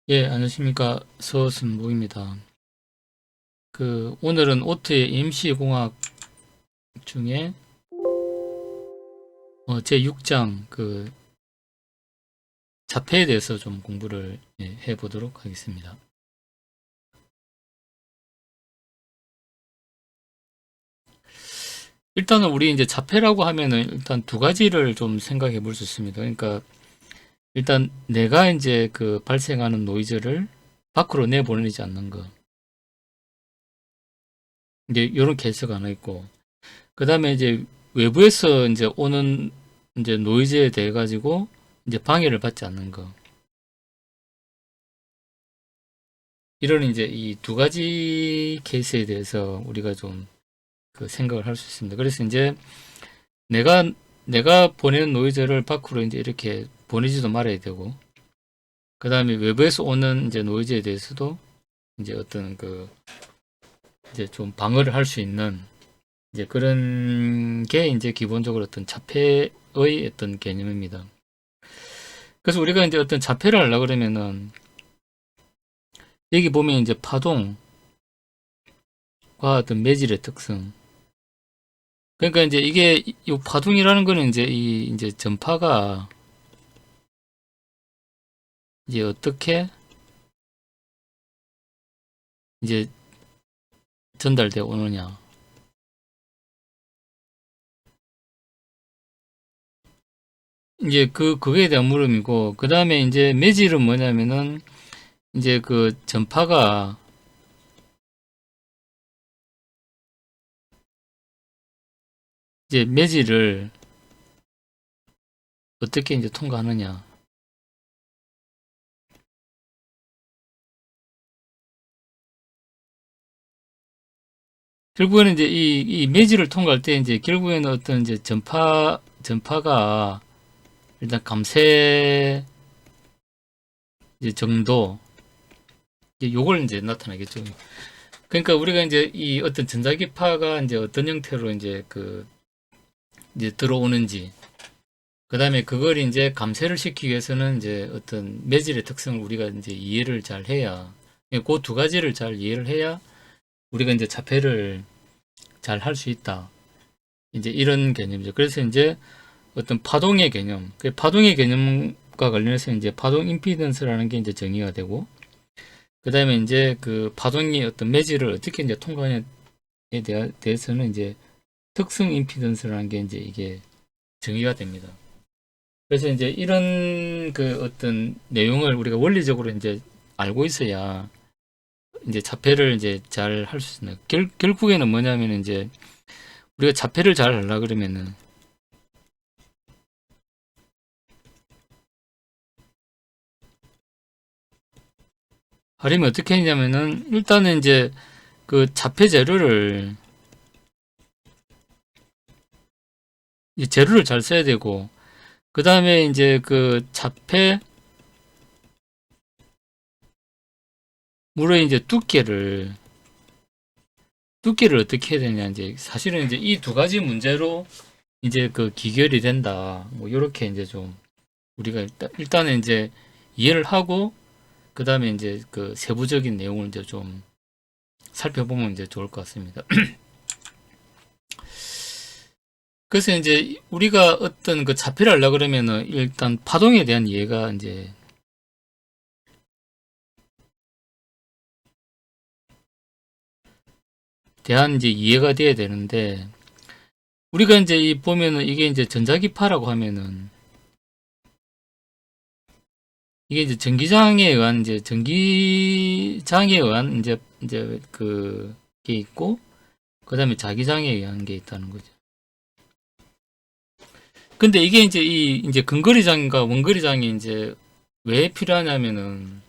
예, 안녕하십니까. 서순복입니다. 오늘은 오트의 임시공학 중에 제6장 자폐에 대해서 좀 공부를 해보도록 하겠습니다. 일단은 우리 이제 자폐라고 하면은 일단 두 가지를 좀 생각해 볼 수 있습니다. 그러니까 일단 내가 이제 발생하는 노이즈를 밖으로 내보내지 않는 거. 이제 이런 케이스가 하나 있고, 그 다음에 이제 외부에서 이제 오는 이제 노이즈에 대해 가지고 이제 방해를 받지 않는 거. 이런 이제 이 두 가지 케이스에 대해서 우리가 좀 생각을 할 수 있습니다. 그래서 이제 내가 내가 보내는 노이즈를 밖으로 이제 이렇게 보내지도 말아야 되고, 그 다음에 외부에서 오는 이제 노이즈에 대해서도 이제 어떤 이제 좀 방어를 할 수 있는 이제 그런 게 이제 기본적으로 어떤 자폐의 어떤 개념입니다. 그래서 우리가 이제 어떤 자폐를 하려고 그러면은 여기 보면 이제 파동과 어떤 매질의 특성. 그러니까 이제 이게 이 파동이라는 거는 이제 이 이제 전파가 이제 어떻게 이제 전달되어 오느냐. 이제 그거에 대한 물음이고, 그 다음에 이제 매질은 뭐냐면은 이제 전파가 이제 매질을 어떻게 이제 통과하느냐. 결국에는 이제 이 매질을 통과할 때 이제 결국에는 어떤 이제 전파가 일단 감쇄 이제 정도, 이제 요걸 이제 나타나겠죠. 그러니까 우리가 이제 이 어떤 전자기파가 이제 어떤 형태로 이제 이제 들어오는지, 그 다음에 그걸 이제 감쇄를 시키기 위해서는 이제 어떤 매질의 특성을 우리가 이제 이해를 잘 해야, 그 두 가지를 잘 이해를 해야 우리가 이제 자폐를 잘 할 수 있다. 이제 이런 개념이죠. 그래서 이제 어떤 파동의 개념, 그 파동의 개념과 관련해서 이제 파동 임피던스라는 게 이제 정의가 되고, 그 다음에 이제 파동이 어떤 매질을 어떻게 이제 통과하냐에 대해서는 이제 특성 임피던스라는 게 이제 이게 정의가 됩니다. 그래서 이제 이런 어떤 내용을 우리가 원리적으로 이제 알고 있어야 이제 자폐를 이제 잘 할 수 있는, 결국에는 뭐냐면 이제 우리가 자폐를 잘 하려 그러면은 하려면 어떻게 했냐면은 일단은 이제 자폐 재료를 이제 재료를 잘 써야 되고, 그 다음에 이제 자폐 물의 이제 두께를 어떻게 해야 되냐, 이제 사실은 이제 이 두 가지 문제로 이제 기결이 된다. 뭐 요렇게 이제 좀 우리가 일단은 이제 이해를 하고, 그 다음에 이제 세부적인 내용을 이제 좀 살펴보면 이제 좋을 것 같습니다. 그래서 이제 우리가 어떤 자폐를 하려고 그러면은 일단 파동에 대한 이해가 이제 이제 이해가 돼야 되는데, 우리가 이제 보면은 이게 이제 전자기파라고 하면은 이게 이제 전기장에 의한 이제 게 있고, 그 다음에 자기장에 의한 게 있다는 거죠. 근데 이게 이제 이제 근거리장과 원거리장이 이제 왜 필요하냐면은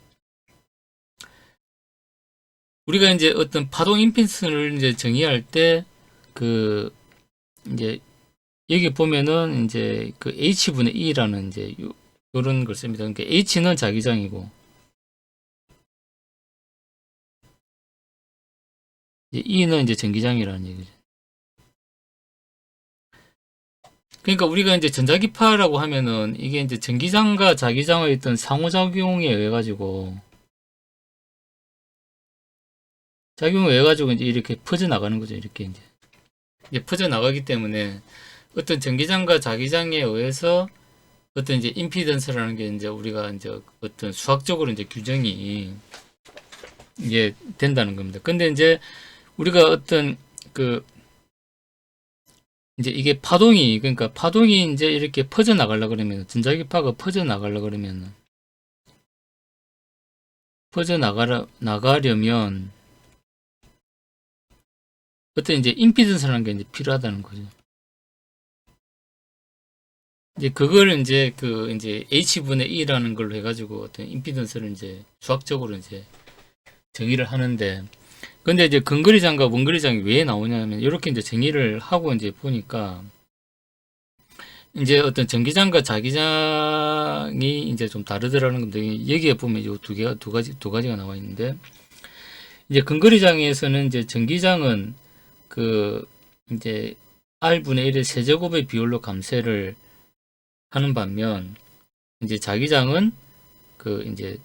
우리가 이제 어떤 파동 임피던스를 이제 정의할 때 그 이제 여기 보면은 이제 H분의 E라는 이제 요런 걸 씁니다. 그러니까 H는 자기장이고 이제 E는 이제 전기장이라는 얘기죠. 그러니까 우리가 이제 전자기파라고 하면은 이게 이제 전기장과 자기장의 어떤 상호작용에 의해 가지고 작용을 해가지고 이제 이렇게 퍼져 나가는 거죠. 이렇게 이제 퍼져 나가기 때문에 어떤 전기장과 자기장에 의해서 어떤 이제 임피던스라는 게 이제 우리가 이제 어떤 수학적으로 이제 규정이 이게 된다는 겁니다. 근데 이제 우리가 어떤 그 이제 이게 파동이 그러니까 파동이 이제 이렇게 퍼져 나가려 그러면 전자기파가 퍼져 나가려 그러면 퍼져 나가려면 어떤 이제 임피던스라는 게 이제 필요하다는 거죠. 이제 그걸 이제 그 이제 H분의 E라는 걸로 해가지고 어떤 임피던스를 이제 수학적으로 이제 정의를 하는데, 근데 이제 근거리장과 원거리장이 왜 나오냐면 이렇게 이제 정의를 하고 이제 보니까 이제 어떤 전기장과 자기장이 이제 좀 다르더라는 건데, 여기에 보면 요 두 가지가 나와 있는데, 이제 근거리장에서는 이제 전기장은 그 이제 R분의 1의 세제곱의 비율로 감쇄를 하는 반면, 이제 자기장은 그 이제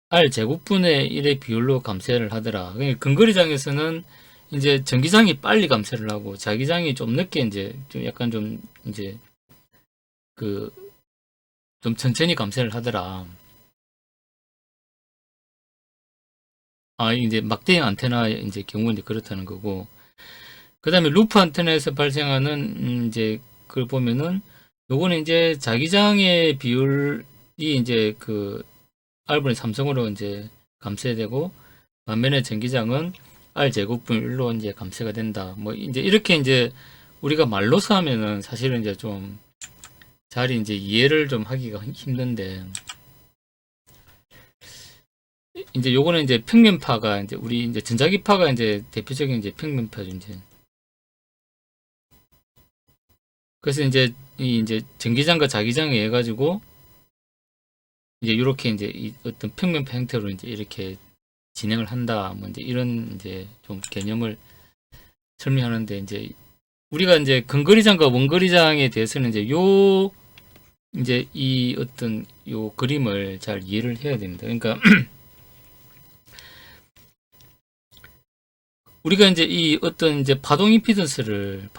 R 제곱분의 1의 비율로 감쇄를 하더라. 그러니까 근거리장에서는 이제 전기장이 빨리 감쇄를 하고 자기장이 좀 늦게 이제 좀 약간 좀 이제 그 좀 천천히 감쇄를 하더라. 아, 이제 막대형 안테나 이제 경우는 이제 그렇다는 거고. 그 다음에 루프 안테나에서 발생하는 이제 그걸 보면은 요거는 이제 자기장의 비율이 이제 그 R분의 3성으로 이제 감쇄되고, 반면에 전기장은 R 제곱분 1로 이제 감쇄가 된다. 뭐 이제 이렇게 이제 우리가 말로서 하면은 사실은 이제 좀 잘 이제 이해를 좀 하기가 힘든데, 이제 요거는 이제 평면파가 이제 우리 이제 전자기파가 이제 대표적인 이제 평면파죠, 이제. 그래서 이제 이 이제 전기장과 자기장에 의해 가지고 이제 이렇게 이제 이 어떤 평면파 형태로 이제 이렇게 진행을 한다. 뭐 이제 이런 이제 좀 개념을 설명하는데, 이제 우리가 이제 근거리장과 원거리장에 대해서는 이제 이 어떤 요 그림을 잘 이해를 해야 됩니다. 그러니까 우리가 이제 이 어떤 이제 파동 임피던스를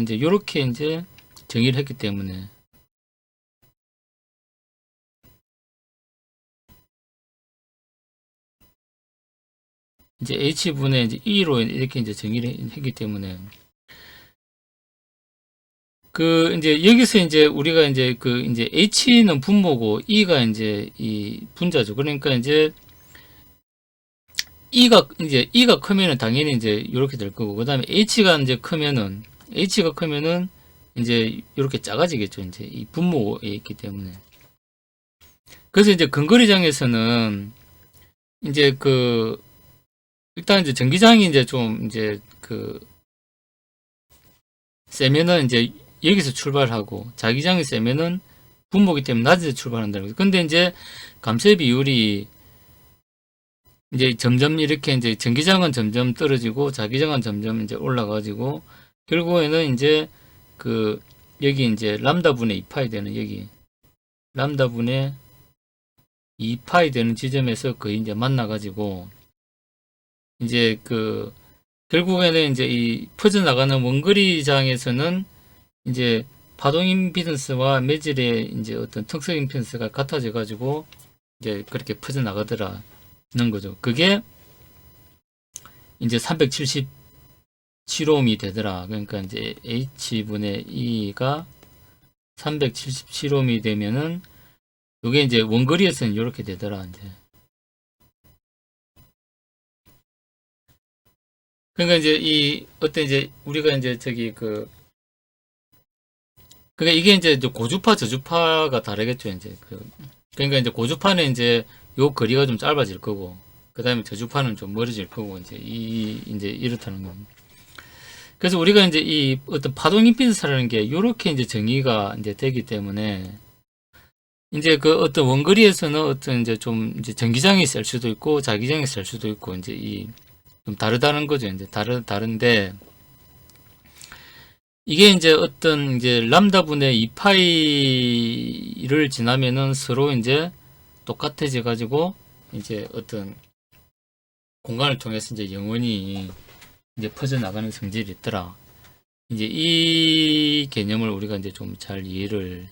이제 요렇게 이제 정의를 했기 때문에 이제 H분의 이제 E로 이렇게 이제 정의를 했기 때문에, 그 이제 여기서 이제 우리가 이제 그 이제 H는 분모고 E가 이제 이 분자죠. 그러니까 이제 E가 크면은 당연히 이제 이렇게 될 거고, 그 다음에 H가 크면은 이제 이렇게 작아지겠죠. 이제 이 분모에 있기 때문에. 그래서 이제 근거리장에서는 이제 그 일단 이제 전기장이 이제 좀 이제 그 세면은 이제 여기서 출발하고, 자기장이 세면은 분모기 때문에 낮에서 출발한다는 거죠. 근데 이제 감쇄 비율이 이제 점점 이렇게 이제 전기장은 점점 떨어지고 자기장은 점점 이제 올라가지고, 결국에는 이제 그 여기 이제 람다분의 2파이 되는 여기 람다분의 2파이 되는 지점에서 거의 이제 만나가지고, 이제 그 결국에는 이제 이 퍼져나가는 원거리장에서는 이제 파동 임피던스와 매질의 이제 어떤 특성 임피던스가 같아져 가지고 이제 그렇게 퍼져나가더라는 거죠. 그게 이제 377ohm이 되더라. 그러니까 이제 H분의 E가 377ohm이 되면은 이게 이제 원거리에서는 이렇게 되더라. 이제. 그러니까 이제 이 어떤 이제 우리가 이제 저기 그러니까 이게 이제 고주파 저주파가 다르겠죠. 이제 그러니까 이제 고주파는 이제 요 거리가 좀 짧아질 거고, 그 다음에 저주파는 좀 멀어질 거고, 이제 이제 이렇다는 겁니다. 그래서 우리가 이제 이 어떤 파동 임피던스라는 게 요렇게 이제 정의가 이제 되기 때문에, 이제 그 어떤 원거리에서는 어떤 이제 좀 이제 전기장이 셀 수도 있고 자기장이 셀 수도 있고, 이제 이 좀 다르다는 거죠. 이제 다른데, 이게 이제 어떤 이제 람다분의 2파이를 지나면은 서로 이제 똑같아져 가지고 이제 어떤 공간을 통해서 이제 영원히 이제 퍼져나가는 성질이 있더라. 이제 이 개념을 우리가 이제 좀 잘 이해를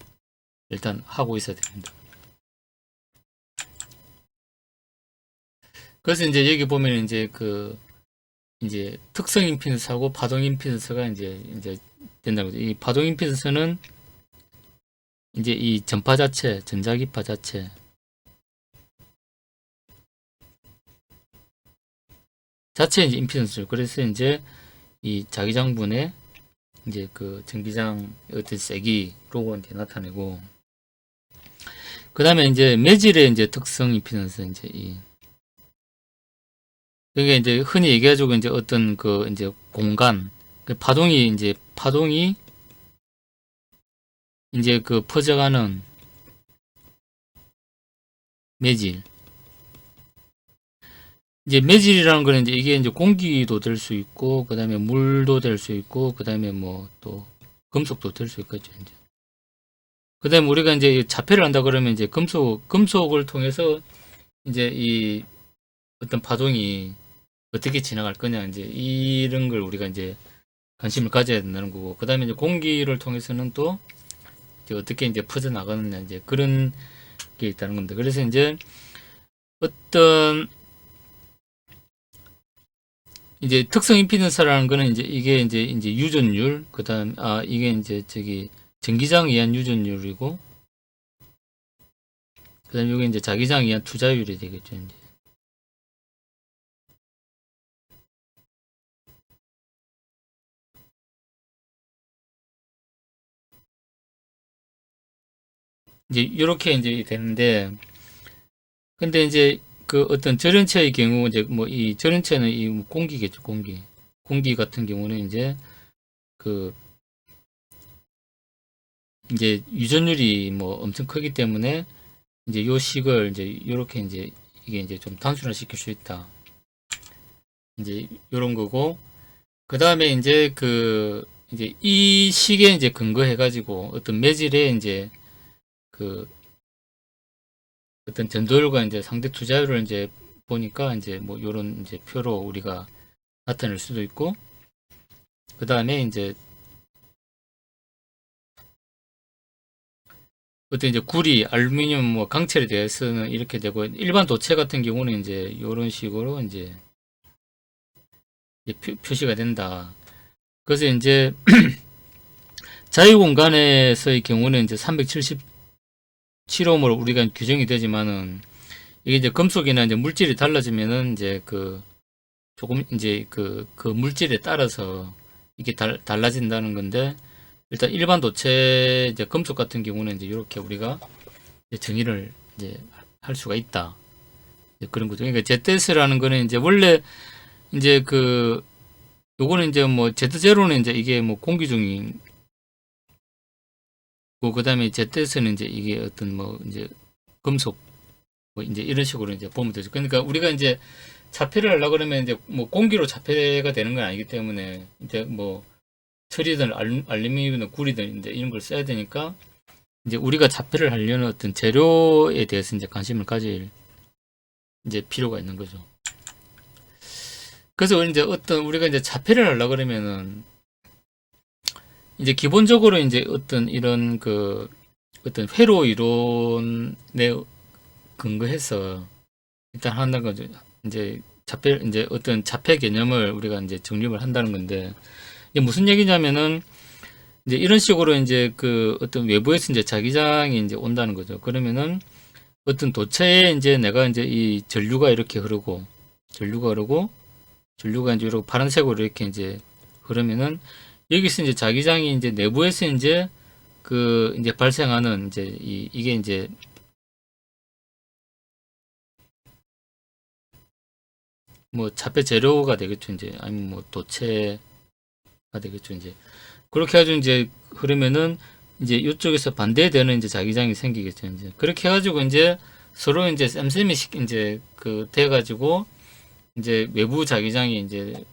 일단 하고 있어야 됩니다. 그래서 이제 여기 보면 이제 이제 특성 임피던스하고 파동 임피던스가 이제 된다고. 이 파동 임피던스는 이제 이 전파 자체, 전자기파 자체, 이제 임피던스. 그래서 이제 이 자기장분의 이제 그 전기장 어떤 세기로 이제 나타내고, 그 다음에 이제 매질의 이제 특성 임피던스, 이제 이게 이제 흔히 얘기해가지고 이제 어떤 이제 공간, 파동이 이제 퍼져가는 매질. 이제 매질이라는 거는 이제 이게 이제 공기도 될 수 있고, 그 다음에 물도 될 수 있고, 그 다음에 뭐 또 금속도 될 수 있겠죠, 이제. 그 다음에 우리가 이제 자폐를 한다 그러면 이제 금속을 통해서 이제 이 어떤 파동이 어떻게 지나갈 거냐, 이제 이런 걸 우리가 이제 관심을 가져야 된다는 거고, 그 다음에 이제 공기를 통해서는 또 이제 어떻게 이제 퍼져나가느냐, 이제 그런 게 있다는 겁니다. 그래서 이제 어떤 이제 특성 임피던스라는 거는 이제 이게 이제 유전율, 그 다음, 이게 이제 전기장에 의한 유전율이고, 그 다음 이게 이제 자기장에 의한 투자율이 되겠죠, 이제. 이제 이렇게 이제 되는데, 근데 이제 어떤 절연체의 경우, 이제 뭐 이 절연체는 이 공기겠죠, 공기 같은 경우는 이제 이제 유전율이 뭐 엄청 크기 때문에 이제 요 식을 이제 이렇게 이제 이게 이제 좀 단순화 시킬 수 있다. 이제 요런 거고, 그 다음에 이제 이제 이 식에 이제 근거해 가지고 어떤 매질에 이제 어떤 전도율과 이제 상대 투자율을 이제 보니까 이제 뭐 요런 이제 표로 우리가 나타낼 수도 있고, 그 다음에 이제 어떤 이제 구리, 알루미늄, 뭐 강철에 대해서는 이렇게 되고, 일반 도체 같은 경우는 이제 요런 식으로 이제 표시가 된다. 그래서 이제 자유공간에서의 경우는 이제 377옴으로 우리가 규정이 되지만은, 이게 이제 금속이나 이제 물질이 달라지면은 이제 조금 이제 그 물질에 따라서 이게 달라진다는 건데, 일단 일반 도체 이제 금속 같은 경우는 이제 이렇게 우리가 이제 정의를 이제 할 수가 있다. 그런 거죠. 그러니까 ZS라는 거는 이제 원래 이제 요거는 이제 뭐 Z0는 이제 이게 뭐 공기 중인, 그 다음에 ZS는 이제 이게 어떤 뭐 이제 금속, 뭐 이제 이런 식으로 이제 보면 되죠. 그러니까 우리가 이제 자폐를 하려고 그러면 이제 뭐 공기로 자폐가 되는 건 아니기 때문에 이제 뭐 철이든 알루미늄이든 구리든 이제 이런 걸 써야 되니까, 이제 우리가 자폐를 하려는 어떤 재료에 대해서 이제 관심을 가질 이제 필요가 있는 거죠. 그래서 이제 우리가 이제 자폐를 하려고 그러면은 이제 기본적으로 이제 어떤 이런 어떤 회로 이론에 근거해서 일단 한다는 거죠. 이제 이제 어떤 자폐 개념을 우리가 이제 정립을 한다는 건데, 이게 무슨 얘기냐면은 이제 이런 식으로 이제 어떤 외부에서 이제 자기장이 이제 온다는 거죠. 그러면은 어떤 도체에 이제 내가 이제 이 전류가 이렇게 흐르고, 전류가 이제 이렇게 파란색으로 이렇게 이제 흐르면은, 여기서 이제 자기장이 이제 내부에서 이제 이제 발생하는 이제 이게 이제 뭐 자폐 재료가 되겠죠, 이제. 아니면 뭐 도체가 되겠죠, 이제. 그렇게 해가지고 이제 흐르면은 이제 이쪽에서 반대되는 이제 자기장이 생기겠죠, 이제. 그렇게 해가지고 이제 서로 이제 쌤쌤이 이제 돼가지고 이제 외부 자기장이 이제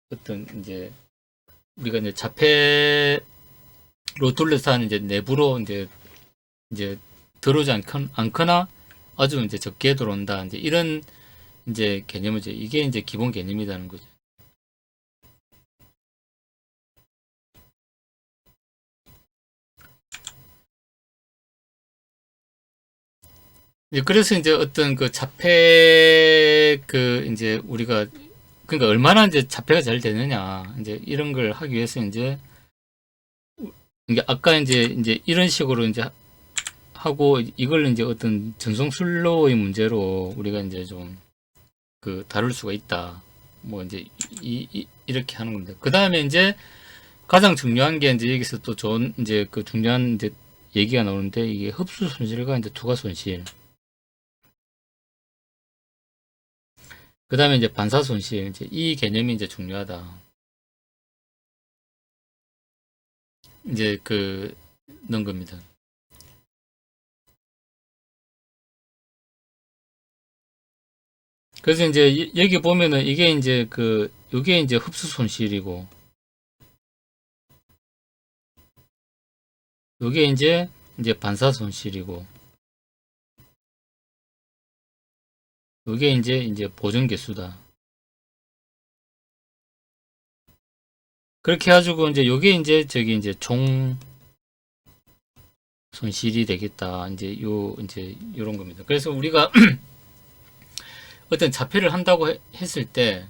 어떤 이제 우리가 이제 자폐로 둘러싼 이제 내부로 이제 들어오지 않거나 아주 이제 적게 들어온다, 이제 이런 이제 개념이죠. 이게 이제 기본 개념이라는 거죠. 그래서 이제 어떤 그 자폐 그 이제 우리가 그러니까 얼마나 이제 자폐가 잘 되느냐 이제 이런 걸 하기 위해서 이게 아까 이제 이런 식으로 이제 하고 이걸 이제 어떤 전송술로의 문제로 우리가 이제 좀 그 다룰 수가 있다. 뭐 이제 이렇게 하는 건데 그 다음에 이제 가장 중요한 게 이제 여기서 또 좋은 이제 그 중요한 이제 얘기가 나오는데 이게 흡수 손실과 이제 투과 손실. 그 다음에 이제 반사 손실, 이제 이 개념이 이제 중요하다. 이제 넣은 겁니다. 그래서 이제 여기 보면은 이게 이제 요게 이제 흡수 손실이고, 요게 이제 반사 손실이고, 요게 이제 보정 개수다. 그렇게 해가지고 이제 요게 이제 저기 이제 총 손실이 되겠다. 이제 요런 겁니다. 그래서 우리가 어떤 자폐를 한다고 했을 때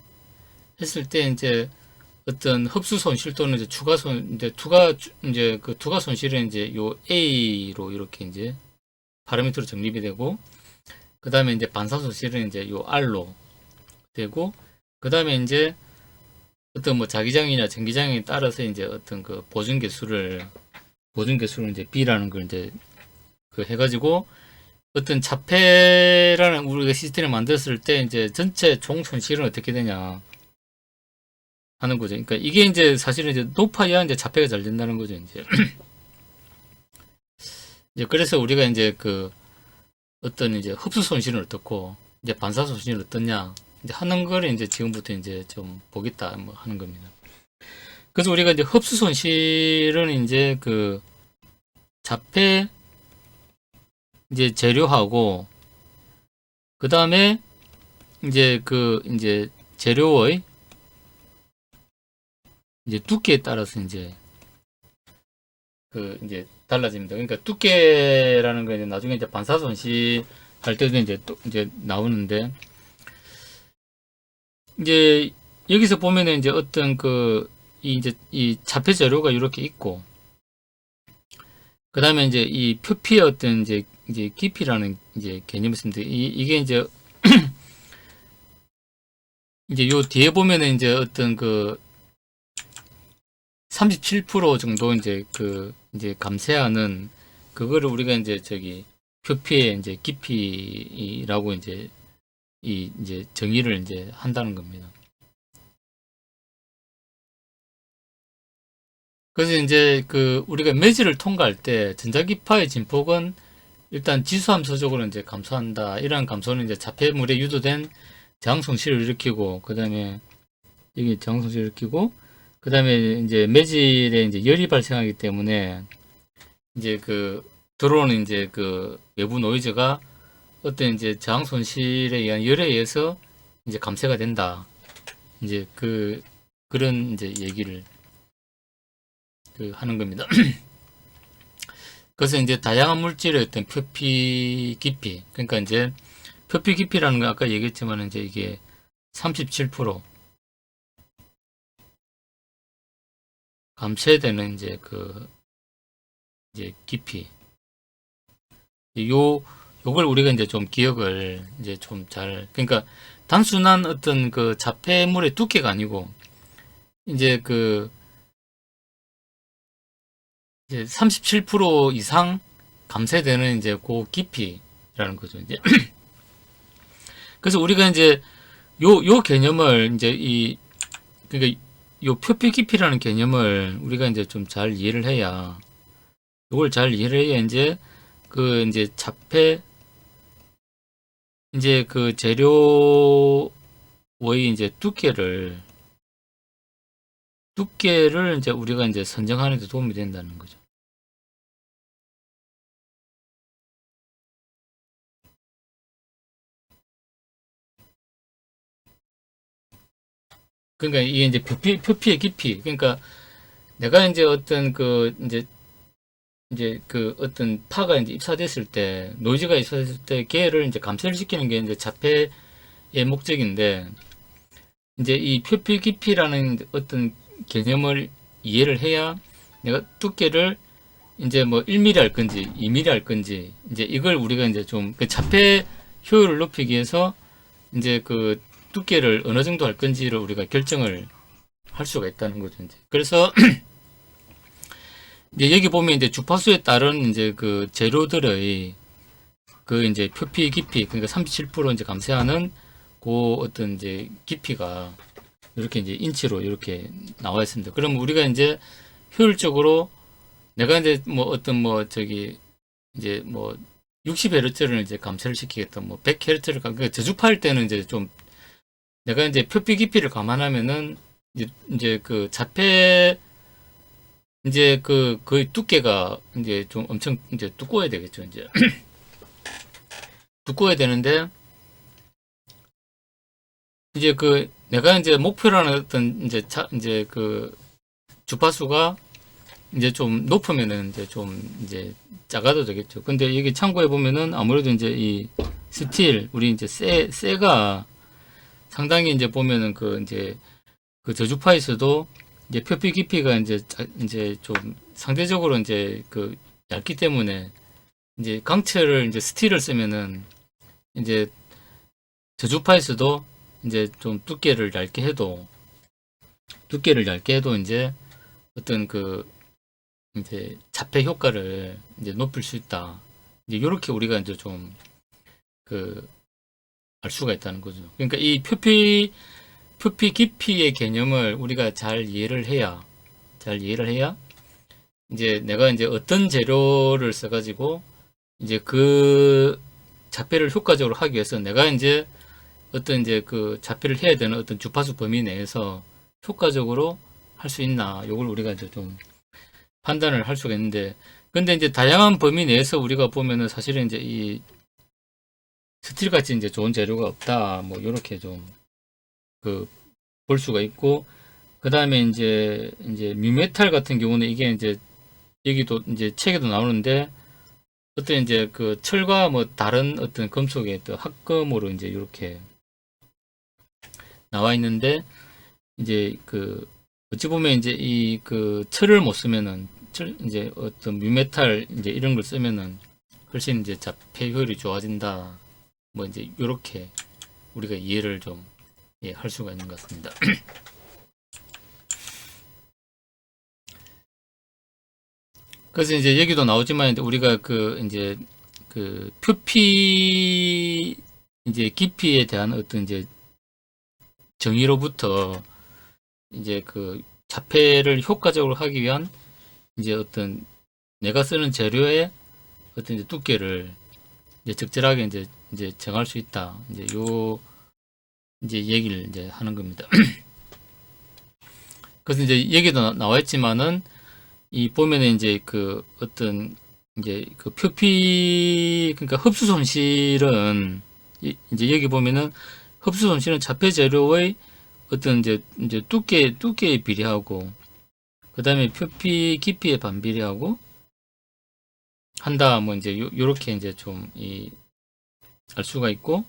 이제 어떤 흡수 손실 또는 이제 투가 손실은 이제 요 A로 이렇게 이제 파라미터로 정립이 되고, 그 다음에 이제 반사 손실은 이제 요 R로 되고, 그 다음에 이제 어떤 뭐 자기장이나 전기장에 따라서 이제 어떤 그 보증계수를 이제 B라는 걸 이제 해가지고 어떤 자폐라는 우리가 시스템을 만들었을 때 이제 전체 총 손실은 어떻게 되냐 하는 거죠. 그러니까 이게 이제 사실은 이제 높아야 이제 자폐가 잘 된다는 거죠. 이제 그래서 우리가 이제 어떤 이제 흡수 손실은 어떻고 이제 반사 손실은 어떻냐 이제 하는 거를 이제 지금부터 이제 좀 보겠다 뭐 하는 겁니다. 그래서 우리가 이제 흡수 손실은 이제 자폐 이제 재료하고 그 다음에 이제 재료의 이제 두께에 따라서 이제 달라집니다. 그러니까 두께라는 거 이제 나중에 이제 반사 손실 할 때도 이제 또 이제 나오는데 이제 여기서 보면은 이제 어떤 이 자폐 재료가 이렇게 있고 그 다음에 이제 이 표피의 어떤 이제 깊이라는 이제 개념이 있습니다. 이게 이제 요 뒤에 보면은 이제 어떤 37% 정도 이제 감쇄하는 그거를 우리가 이제 표피의 이제 깊이라고 이제 정의를 이제 한다는 겁니다. 그래서 이제 우리가 매질을 통과할 때 전자기파의 진폭은 일단 지수함수적으로 이제 감소한다. 이러한 감소는 이제 자폐물에 유도된 저항 손실을 일으키고, 그 다음에 여기 저항 손실을 일으키고, 그 다음에 이제 매질에 이제 열이 발생하기 때문에 이제 들어오는 이제 외부 노이즈가 어떤 이제 저항 손실에 의한 열에 의해서 이제 감쇄가 된다. 이제 그런 이제 얘기를 하는 겁니다. 그래서 이제 다양한 물질의 어떤 표피 깊이, 그러니까 이제 표피 깊이라는 건 아까 얘기했지만 이제 이게 37% 감쇄되는 이제 깊이. 요걸 우리가 이제 좀 기억을 이제 좀 그러니까 단순한 어떤 자폐물의 두께가 아니고 이제 이제 37% 이상 감쇄되는 이제 깊이라는 거죠. 이제 그래서 우리가 이제 요 개념을 이제 그러니까 요 표피 깊이라는 개념을 우리가 이제 좀 잘 이해를 해야 이걸 잘 이해를 해야 이제 자폐 이제 재료의 이제 두께를 이제 우리가 이제 선정하는 데 도움이 된다는 거죠. 그러니까 이게 이제 표피의 깊이. 그러니까 내가 이제 어떤 그 이제 그 어떤 파가 이제 입사됐을 때, 노이즈가 입사됐을 때 걔를 이제 감쇄를 시키는 게 이제 자폐의 목적인데, 이제 이 표피 깊이라는 어떤 개념을 이해를 해야 내가 두께를 이제 뭐 1mm 할 건지 2mm 할 건지, 이제 이걸 우리가 이제 좀 그 자폐 효율을 높이기 위해서 이제 그 두께를 어느 정도 할 건지를 우리가 결정을 할 수가 있다는 거죠. 이제. 그래서 이제 여기 보면 이제 주파수에 따른 이제 그 재료들의 그 이제 표피 깊이, 그러니까 37% 이제 감쇄하는 그 어떤 이제 깊이가 이렇게 이제 인치로 이렇게 나와 있습니다. 그럼 우리가 이제 효율적으로 내가 이제 뭐 어떤 뭐 저기 이제 뭐 60Hz를 이제 감쇄를 시키겠다, 뭐 100Hz를 그러니까 저주파일 때는 이제 좀 내가 이제 표피 깊이를 감안하면은 이제 그 자폐 이제 그 거의 두께가 이제 좀 엄청 이제 두꺼워야 되겠죠. 이제 두꺼워야 되는데, 이제 그 내가 이제 목표라는 어떤 이제 그 주파수가 이제 좀 높으면은 이제 좀 이제 작아도 되겠죠. 근데 여기 참고해 보면은 아무래도 이제 이 스틸 우리 이제 세가 상당히 이제 보면은 그 이제 그 저주파에서도 이제 표피 깊이가 이제 좀 상대적으로 이제 그 얇기 때문에 이제 강철을 이제 스틸을 쓰면은 이제 저주파에서도 이제 좀 두께를 얇게 해도 이제 어떤 그 이제 자폐 효과를 이제 높일 수 있다. 이제 이렇게 우리가 이제 좀 그 알 수가 있다는 거죠. 그러니까 이 표피 깊이의 개념을 우리가 잘 이해를 해야 이제 내가 이제 어떤 재료를 써가지고 이제 그 자폐를 효과적으로 하기 위해서 내가 이제 어떤 이제 그 자폐를 해야 되는 어떤 주파수 범위 내에서 효과적으로 할 수 있나, 요걸 우리가 이제 좀 판단을 할 수가 있는데, 근데 이제 다양한 범위 내에서 우리가 보면은 사실은 이제 이 스틸 같이 이제 좋은 재료가 없다, 뭐 요렇게 좀 그 볼 수가 있고, 그 다음에 이제 뮤메탈 같은 경우는 이게 이제 여기도 이제 책에도 나오는데 어떤 이제 그 철과 뭐 다른 어떤 금속의 또 합금으로 이제 이렇게 나와 있는데, 이제 그 어찌 보면 이제 이 그 철을 못 쓰면은 이제 어떤 뮤메탈 이제 이런 걸 쓰면은 훨씬 이제 자폐 효율이 좋아진다, 뭐 이제 이렇게 우리가 이해를 좀 할 수가 있는 것 같습니다. 그래서 이제 여기도 나오지만 우리가 그 이제 그 표피 이제 깊이에 대한 어떤 이제 정의로부터 이제 그 자폐를 효과적으로 하기 위한 이제 어떤 내가 쓰는 재료의 어떤 이제 두께를 이제 적절하게 이제 정할 수 있다. 이제 요 이제 얘기를 이제 하는 겁니다. 그래서 이제 여기도 나와 있지만은 이 보면은 이제 그 어떤 이제 그 표피, 그러니까 흡수 손실은 이제 여기 보면은 흡수 손실은 자폐 재료의 어떤 이제 두께에 비례하고, 그 다음에 표피 깊이에 반비례하고 한다, 뭐 이제 요렇게 이제 좀 알 수가 있고,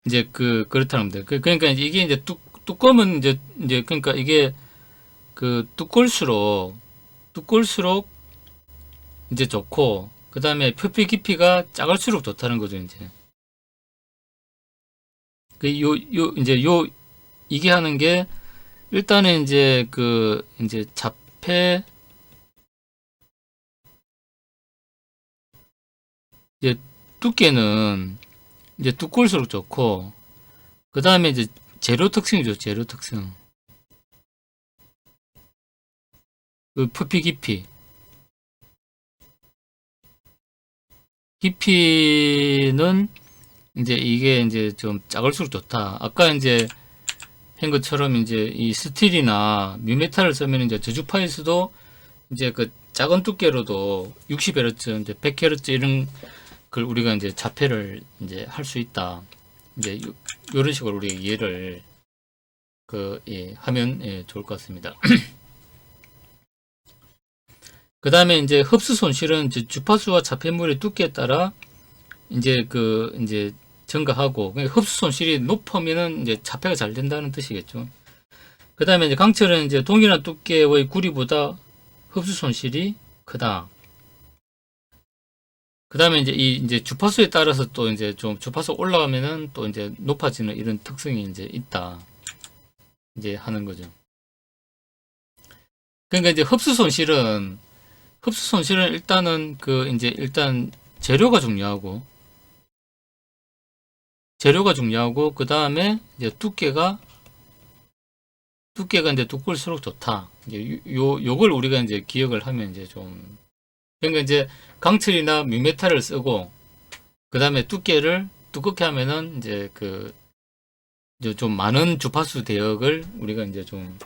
이제 그렇다는 겁니다. 그러니까 이게 이제 두꺼우면 이제 그러니까 이게 그 두꺼울수록 이제 좋고, 그 다음에 표피 깊이가 작을수록 좋다는 거죠. 이제 이제 이게 하는 게 일단은 이제 그 이제 자폐 이제 두께는 이제 두꺼울수록 좋고, 그 다음에 이제 재료 특성이죠. 재료 특성. 그 표피 깊이는 이제 이게 이제 좀 작을수록 좋다. 아까 이제 한 것처럼 이제 이 스틸이나 뮤메탈을 쓰면 이제 저주파에서도 이제 그 작은 두께로도 60Hz, 이제 100Hz 이런 그걸 우리가 이제 자폐를 이제 할 수 있다. 이제 요런 식으로 우리가 이해를 하면 좋을 것 같습니다. 그 다음에 이제 흡수 손실은 주파수와 자폐물의 두께에 따라 이제 이제 증가하고, 그러니까 흡수 손실이 높으면은 이제 자폐가 잘 된다는 뜻이겠죠. 그 다음에 이제 강철은 이제 동일한 두께의 구리보다 흡수 손실이 크다. 그 다음에 이제 주파수에 따라서 또 이제 좀 주파수 올라가면은 또 이제 높아지는 이런 특성이 이제 있다. 이제 하는 거죠. 그러니까 이제 흡수 손실은 일단은 이제 일단 재료가 중요하고, 그 다음에 이제 두께가 이제 두꺼울수록 좋다. 이제 요걸 우리가 이제 기억을 하면 이제 좀, 그러니까 이제 강철이나 뮤메탈을 쓰고, 그 다음에 두께를 두껍게 하면은 이제 이제 좀 많은 주파수 대역을 우리가 이제 좀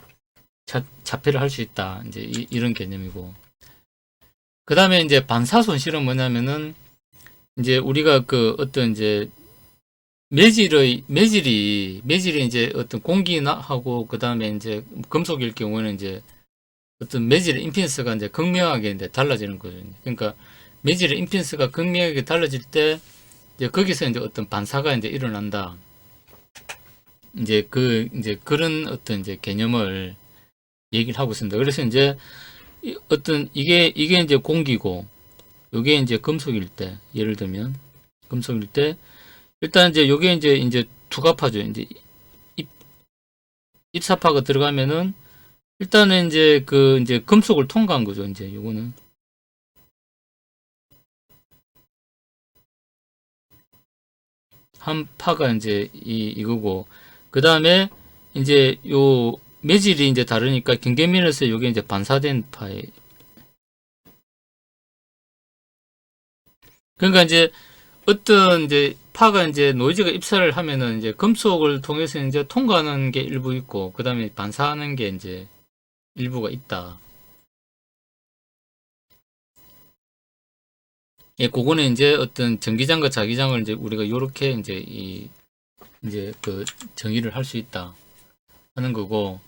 자폐를 할 수 있다. 이제 이런 개념이고. 그 다음에 이제 반사 손실은 뭐냐면은, 이제 우리가 어떤 이제 매질이 이제 어떤 공기하고 그 다음에 이제 금속일 경우는 이제 어떤 매질의 임피던스가 이제 극명하게 이제 달라지는 거죠. 그러니까 매질의 임피던스가 극명하게 달라질 때 이제 거기서 이제 어떤 반사가 이제 일어난다. 이제 이제 그런 어떤 이제 개념을 얘기를 하고 있습니다. 그래서 이제 어떤 이게 이제 공기고, 요게 이제 금속일 때, 예를 들면 금속일 때 일단 이제 요게 이제 투과파죠. 이제 입사파가 들어가면은 일단은 이제 이제 금속을 통과한 거죠. 이제 요거는 한 파가 이제 이거고, 그 다음에 이제 요 매질이 이제 다르니까 경계면에서 요게 이제 반사된 파에, 그러니까 이제 어떤 이제 파가 이제 노이즈가 입사를 하면은 이제 금속을 통해서 이제 통과하는 게 일부 있고, 그 다음에 반사하는 게 이제 일부가 있다. 예, 그거는 이제 어떤 전기장과 자기장을 이제 우리가 요렇게 이제 이제 정의를 할 수 있다 하는 거고,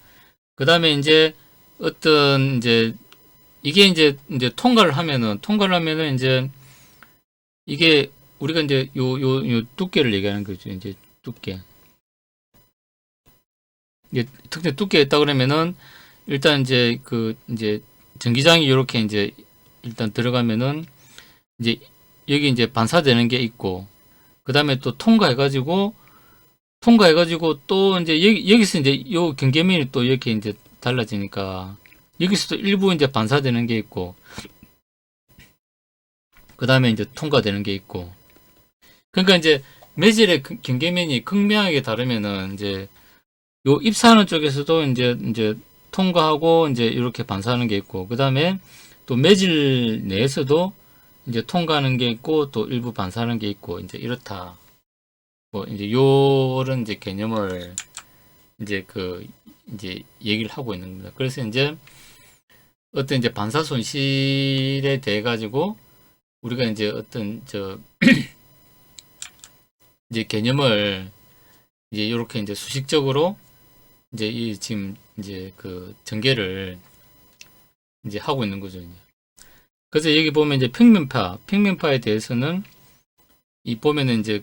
그 다음에 이제 어떤 이제 이게 이제 통과를 하면은 이제 이게 우리가 이제 요 두께를 얘기하는 거죠. 이제 두께. 이게 특정 두께가 있다 그러면은 일단 이제 이제 전기장이 이렇게 이제 일단 들어가면은 이제 여기 이제 반사되는 게 있고, 그 다음에 또 통과해가지고 또 이제 여기서 이제 요 경계면이 또 이렇게 이제 달라지니까 여기서도 일부 이제 반사되는 게 있고, 그 다음에 이제 통과되는 게 있고, 그러니까 이제 매질의 경계면이 극명하게 다르면은 이제 요 입사하는 쪽에서도 이제 통과하고 이제 이렇게 반사하는 게 있고, 그 다음에 또 매질 내에서도 이제 통과하는 게 있고 또 일부 반사하는 게 있고, 이제 이렇다. 뭐 이제 요런 이제 개념을 이제 이제 얘기를 하고 있는 겁니다. 그래서 이제 어떤 이제 반사 손실에 대해 가지고 우리가 이제 어떤 이제 개념을 이제 이렇게 이제 수식적으로 이제 지금 이제 전개를 이제 하고 있는 거죠. 이제. 그래서 여기 보면 이제 평면파에 대해서는 이 보면은 이제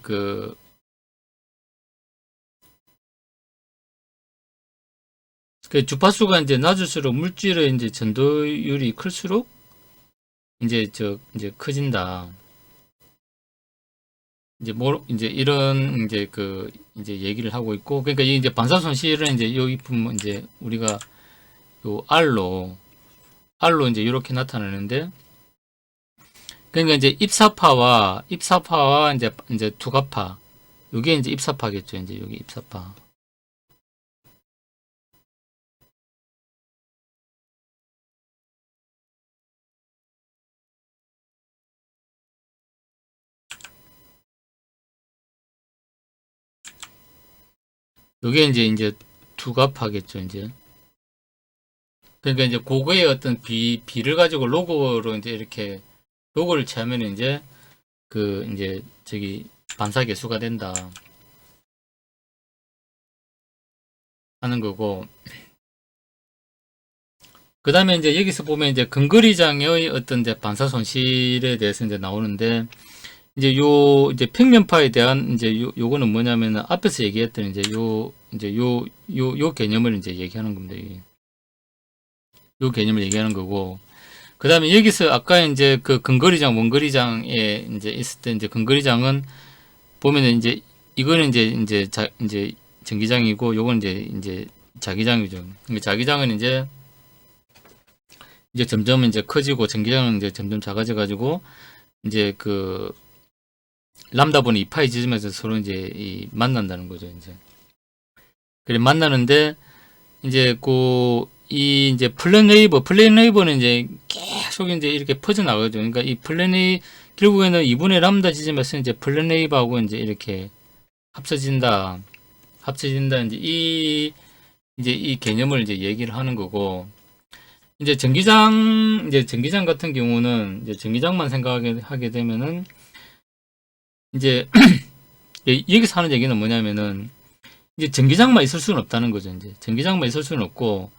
주파수가 이제 낮을수록 물질의 이제 전도율이 클수록 이제 이제 커진다. 이제 이런 이제 이제 얘기를 하고 있고, 그러니까 이제 반사 손실은 이제 여기 보면 이제 우리가 요 R로 이제 이렇게 나타나는데, 그러니까 이제 입사파와 이제 투과파, 요게 이제 입사파겠죠. 이제 여기 입사파. 요게 이제 투과파겠죠. 이제. 그러니까 이제 그거의 어떤 비를 가지고 로고로 이제 이렇게 로고를 취하면 이제 그 이제 저기 반사 개수가 된다 하는 거고, 그 다음에 이제 여기서 보면 이제 근거리장의 어떤 이제 반사 손실에 대해서 이제 나오는데, 이제 이제 평면파에 대한 이제 요거는 뭐냐면은 앞에서 얘기했던 이제 요 개념을 이제 얘기하는 겁니다. 요 개념을 얘기하는 거고, 그 다음에 여기서 아까 이제 그 근거리장, 원거리장에 이제 있을 때 이제 근거리장은 보면은 이제 이거는 이제 전기장이고, 요건 이제 자기장이죠. 그러니까 자기장은 이제 점점 이제 커지고, 전기장은 이제 점점 작아져 가지고 이제 그 람다분의 2파이 지점에서 서로 이제 만난다는 거죠. 이제 그래 만나는데, 이제 이 이제 플랜웨이버는 이제 계속 이제 이렇게 퍼져 나가죠. 그러니까 이 결국에는 2분의 람다 지점에서 이제 플랜웨이버하고 이제 이렇게 합쳐진다. 이제 이 개념을 이제 얘기를 하는 거고, 이제 전기장 같은 경우는 이제 전기장만 생각하게 되면은 이제 여기서 하는 얘기는 뭐냐면은, 이제 전기장만 있을 수는 없다는 거죠. 이제 전기장만 있을 수는 없고,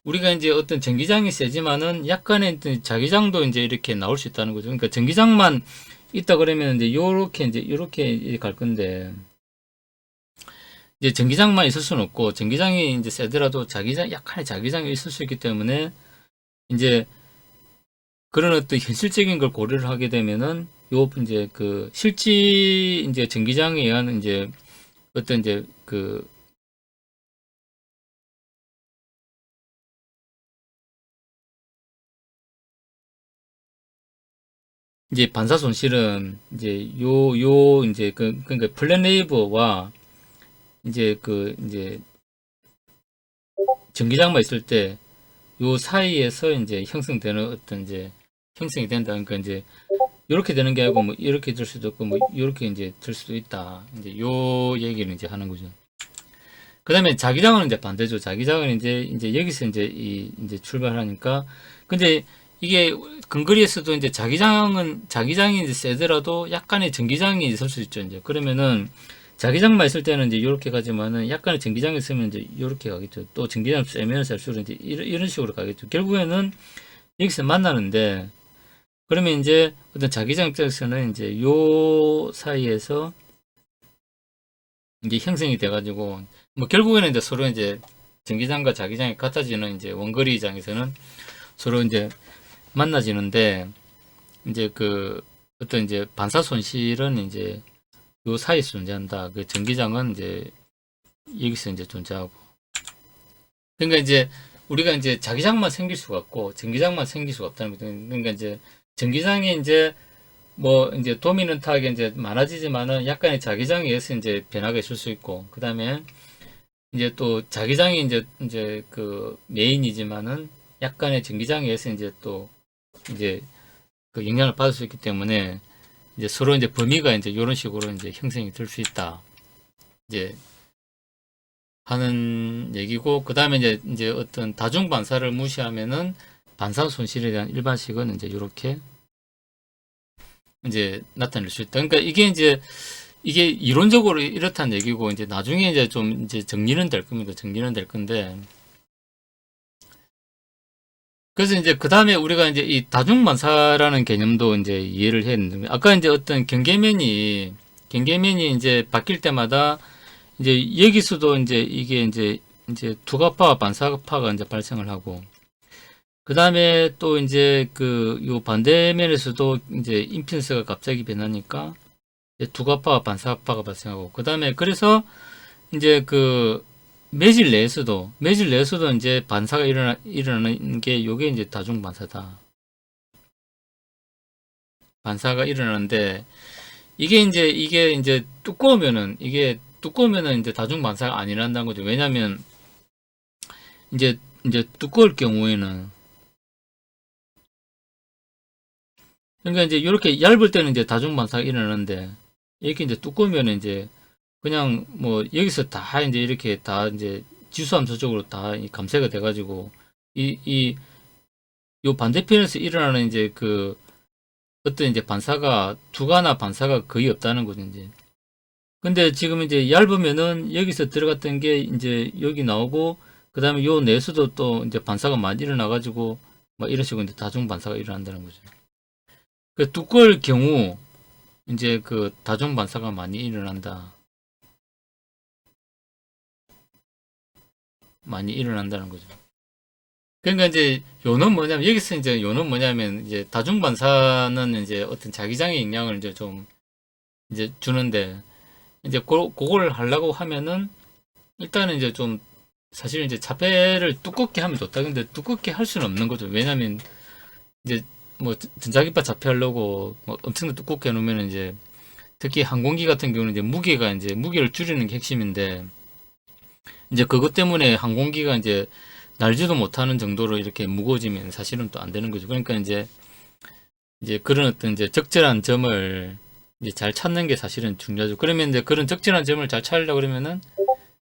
우리가 이제 어떤 전기장이 세지만은 약간의 자기장도 이제 이렇게 나올 수 있다는 거죠. 그러니까 전기장만 있다 그러면 이제 요렇게 갈 건데, 이제 전기장만 있을 수는 없고, 전기장이 이제 세더라도 약간의 자기장이 있을 수 있기 때문에, 이제 그런 어떤 현실적인 걸 고려를 하게 되면은, 이제 그 실지 이제 전기장에 의한 이제 어떤 이제 반사 손실은 이제 이제 그러니까 플랜웨이브와 이제 전기장만 있을 때 요 사이에서 이제 형성되는 어떤 이제 형성이 된다. 그러니까 이제 이렇게 되는 게 아니고 뭐 이렇게 될 수도 있고 뭐 이렇게 이제 될 수도 있다. 이제 요 얘기를 이제 하는 거죠. 그다음에 자기장은 이제 반대죠. 자기장은 이제 여기서 이제 출발하니까, 근데 이게 근거리에서도 이제 자기장이 이제 세더라도 약간의 전기장이 있을 수 있죠. 이제 그러면은 자기장만 있을 때는 이제 이렇게 가지만은 약간의 전기장이 있으면 이제 이렇게 가겠죠. 또 전기장 세면 셀수록 이제 이런 식으로 가겠죠. 결국에는 여기서 만나는데, 그러면 이제 어떤 자기장 입장에서는 이제 요 사이에서 이제 형성이 돼가지고, 뭐 결국에는 이제 서로 이제 전기장과 자기장이 같아지는 이제 원거리장에서는 서로 이제 만나지는데, 이제 그 어떤 이제 반사 손실은 이제 요 사이에서 존재한다. 그 전기장은 이제 여기서 이제 존재하고. 그러니까 이제 우리가 이제 자기장만 생길 수가 없고 전기장만 생길 수가 없다는 거죠. 그러니까 이제 전기장이 이제 뭐 이제 도미넌트하게 이제 많아지지만은 약간의 자기장에 의해서 이제 변화가 있을 수 있고, 그 다음에 이제 또 자기장이 이제 그 메인이지만은 약간의 전기장에 의해서 이제 또 이제 그 영향을 받을 수 있기 때문에 이제 서로 이제 범위가 이제 이런 식으로 이제 형성이 될 수 있다. 이제 하는 얘기고, 그 다음에 이제 어떤 다중 반사를 무시하면은 반사 손실에 대한 일반식은 이제 이렇게 이제 나타낼 수 있다. 그러니까 이게 이론적으로 이렇다는 얘기고, 이제 나중에 이제 좀 이제 정리는 될 겁니다. 정리는 될 건데. 그래서 이제 그 다음에 우리가 이제 이 다중반사라는 개념도 이제 이해를 했는데, 아까 이제 어떤 경계면이 이제 바뀔 때마다 이제 여기서도 이제 이게 이제 투과파와 반사파가 이제 발생을 하고, 그 다음에 또 이제 그 요 반대면에서도 이제 임피던스가 갑자기 변하니까 이제 투과파와 반사파가 발생하고, 그 다음에 그래서 이제 그 매질 내에서도 이제 반사가 일어나는 게 요게 이제 다중 반사다. 반사가 일어나는데, 이게 이제 두꺼우면은 이제 다중 반사가 안 일어난다는 거죠. 왜냐면 이제 두꺼울 경우에는, 그러니까 이제 이렇게 얇을 때는 이제 다중 반사가 일어나는데, 이렇게 이제 두꺼우면은 이제 그냥 뭐 여기서 다 이제 이렇게 다 이제 지수함수적으로 다 감쇄가 돼가지고 이 요 반대편에서 일어나는 이제 그 어떤 이제 반사가 두가나 반사가 거의 없다는 거죠, 이제. 근데 지금 이제 얇으면은 여기서 들어갔던 게 이제 여기 나오고, 그 다음에 요 내수도 또 이제 반사가 많이 일어나가지고, 막 이런 식으로 이제 다중 반사가 일어난다는 거죠. 그 두꺼울 경우, 이제 그 다중 반사가 많이 일어난다. 많이 일어난다는 거죠. 그러니까 이제 요는 뭐냐면, 여기서 이제 요는 뭐냐면, 이제 다중 반사는 이제 어떤 자기장의 영향을 이제 좀 이제 주는데, 이제 그걸 하려고 하면은 일단은 이제 좀 사실 이제 자폐를 두껍게 하면 좋다. 근데 두껍게 할 수는 없는 거죠. 왜냐면 이제 뭐 전자기파 자폐하려고 뭐 엄청나게 두껍게 해놓으면 이제 특히 항공기 같은 경우는 이제 무게가 이제 무게를 줄이는 게 핵심인데 이제 그것 때문에 항공기가 이제 날지도 못하는 정도로 이렇게 무거워지면 사실은 또 안 되는 거죠. 그러니까 이제 그런 어떤 이제 적절한 점을 이제 잘 찾는 게 사실은 중요하죠. 그러면 이제 그런 적절한 점을 잘 찾으려고 그러면은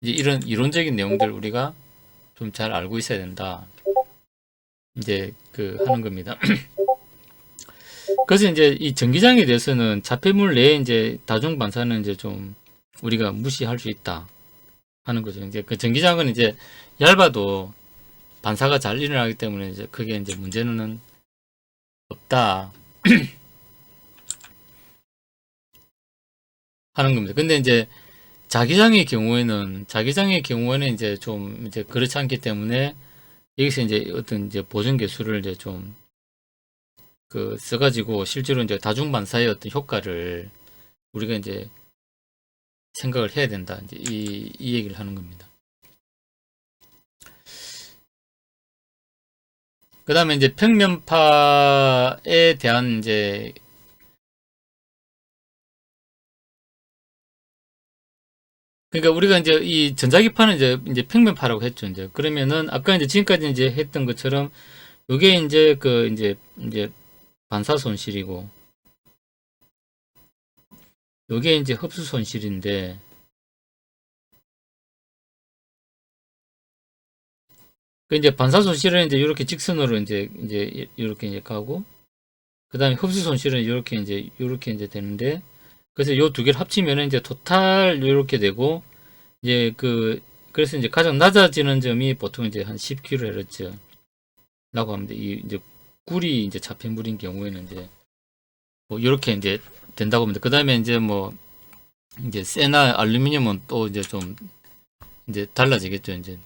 이제 이런 이론적인 내용들 우리가 좀 잘 알고 있어야 된다. 이제 그 하는 겁니다. 그래서 이제 이 전기장에 대해서는 자폐물 내에 이제 다중 반사는 이제 좀 우리가 무시할 수 있다 하는 거죠. 이제 그 전기장은 이제 얇아도 반사가 잘 일어나기 때문에 이제 그게 이제 문제는 없다 하는 겁니다. 근데 이제 자기장의 경우에는 이제 좀 이제 그렇지 않기 때문에 여기서 이제 어떤 이제 보정 개수를 이제 좀 그 써가지고 실제로 이제 다중 반사의 어떤 효과를 우리가 이제 생각을 해야 된다. 이제 이 얘기를 하는 겁니다. 그 다음에 이제 평면파에 대한 이제 그러니까 우리가 이제 이 전자기파는 이제 평면파라고 했죠. 이제 그러면은 아까 이제 지금까지 이제 했던 것처럼 요게 이제 그 이제 반사 손실이고 요게 이제 흡수 손실인데 그 이제 반사 손실은 이제 이렇게 직선으로 이제 이렇게 이제 가고 그 다음에 흡수 손실은 이렇게 이제 되는데 그래서 요 두 개를 합치면 이제 토탈 이렇게 되고 이제 그래서 이제 가장 낮아지는 점이 보통 이제 한 10kHz라고 합니다. 이 이제 꿀이 이제 자폐물인 경우에는 이제 뭐 이렇게 이제 된다고 합니다. 그 다음에 이제 뭐 이제 쇠나 알루미늄은 또 이제 좀 이제 달라지겠죠. 이제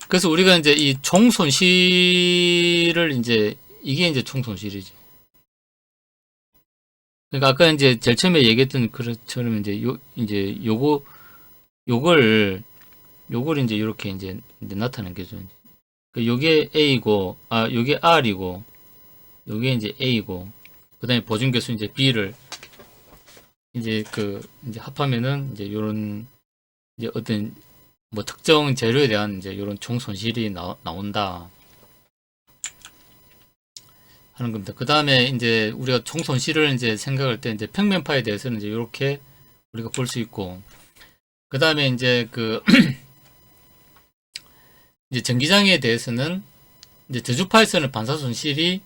그래서 우리가 이제 이 총 손실을 이제 이게 이제 총 손실이죠. 그러니까 아까 이제 제일 처음에 얘기했던 그것처럼 이제 이제 요걸 이제 이렇게 이제 나타낸 거죠. 요게 A고, 요게 R이고, 요게 이제 A고, 그 다음에 보증계수 이제 B를 이제 이제 합하면은 이제 요런 이제 어떤 뭐 특정 재료에 대한 이제 요런 총 손실이 나온다 하는 겁니다. 그 다음에 이제 우리가 총 손실을 이제 생각할 때 이제 평면파에 대해서는 이제 이렇게 우리가 볼 수 있고, 그 다음에 이제 이제 전기장에 대해서는 이제 저주파에서는 반사 손실이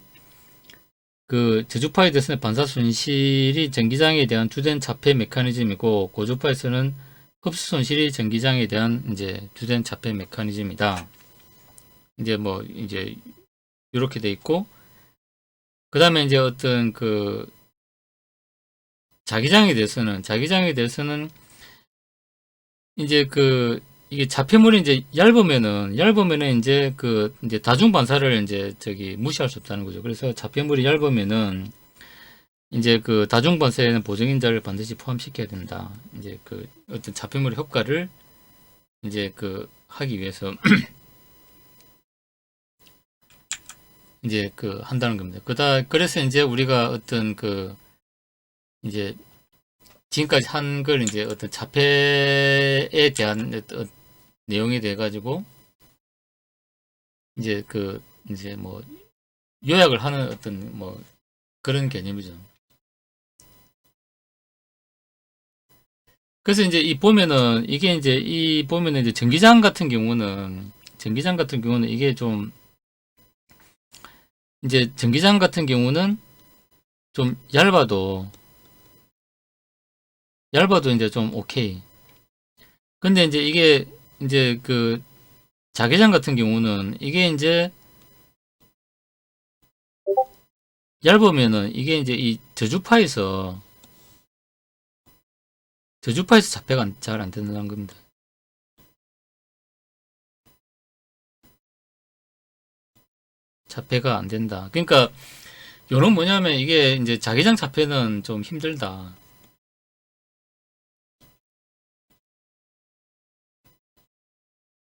저주파에 대해서는 반사 손실이 전기장에 대한 주된 자폐 메커니즘이고 고주파에서는 흡수 손실이 전기장에 대한 이제 주된 자폐 메커니즘이다. 이제 뭐 이제 이렇게 돼 있고 그 다음에 이제 어떤 자기장에 대해서는 이제 이게 자폐물이 이제 얇으면은 이제 다중 반사를 이제 무시할 수 없다는 거죠. 그래서 자폐물이 얇으면은 이제 다중 반사에는 보정인자를 반드시 포함시켜야 된다. 이제 어떤 자폐물의 효과를 이제 하기 위해서 이제 한다는 겁니다. 그래서 이제 우리가 어떤 이제 지금까지 한 걸 이제 어떤 자폐에 대한 어떤 내용이 돼 가지고 이제 이제 뭐 요약을 하는 어떤 뭐 그런 개념이죠. 그래서 이제 보면은 이제 전기장 같은 경우는 이게 좀 이제 전기장 같은 경우는 좀 얇아도 이제 좀 오케이. 근데 이제 이게 이제 그 자개장 같은 경우는 이게 이제 얇으면은 이게 이제 이 저주파에서 자폐가 잘 안 된다는 겁니다. 자폐가 안 된다. 그러니까 요런 뭐냐면 이게 이제 자기장 자폐는 좀 힘들다.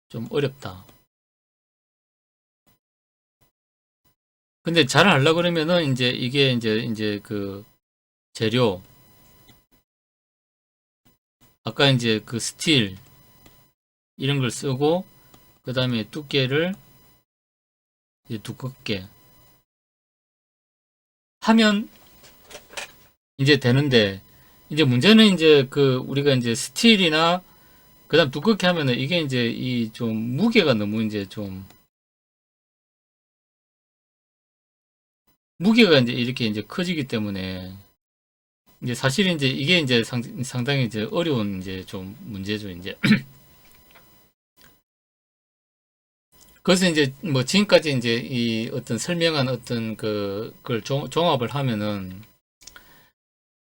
좀 어렵다. 근데 잘 하려고 그러면은 이제 이게 이제 그 재료 아까 이제 그 스틸 이런 걸 쓰고 그 다음에 두께를 이제 두껍게 하면 이제 되는데 이제 문제는 이제 그 우리가 이제 스틸이나 그 다음 두껍게 하면은 이게 이제 이 좀 무게가 너무 이제 좀 무게가 이제 이렇게 이제 커지기 때문에 이제 사실 이제 이게 이제 상당히 이제 어려운 이제 좀 문제죠 이제. 그래서 이제 뭐 지금까지 이제 이 어떤 설명한 어떤 그걸 종합을 하면은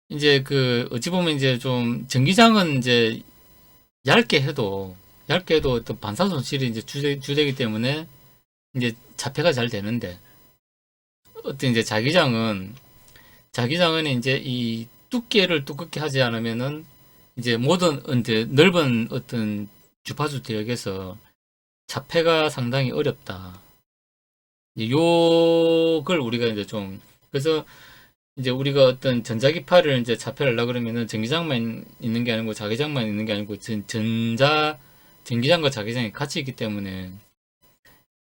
이제 그 어찌 보면 이제 좀 전기장은 이제 얇게 해도 어떤 반사 손실이 이제 주되기 때문에 이제 자폐가 잘 되는데 어떤 이제 자기장은 이제 이 두께를 두껍게 하지 않으면은 이제 모든 이제 넓은 어떤 주파수 대역에서 자폐가 상당히 어렵다. 요걸 우리가 이제 좀 그래서 이제 우리가 어떤 전자기파를 이제 자폐를 하려고 그러면은 전기장만 있는 게 아니고 자기장만 있는 게 아니고 전기장과 자기장이 같이 있기 때문에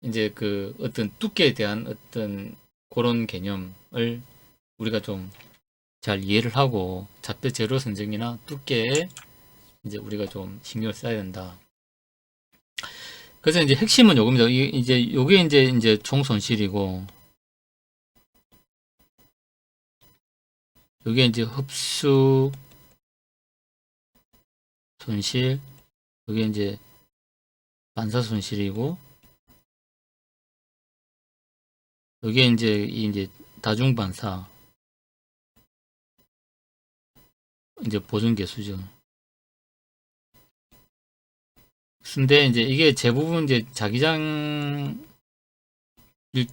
이제 그 어떤 두께에 대한 어떤 그런 개념을 우리가 좀 잘 이해를 하고 자폐 제로 선정이나 두께에 이제 우리가 좀 신경을 써야 된다. 그래서 이제 핵심은 요겁니다. 이제 요게 이제 총 손실이고 요게 이제 흡수 손실, 요게 이제 반사 손실이고 요게 이제 다중 반사 이제 보존 개수죠. 근데 이제 이게 대부분 이제 자기장일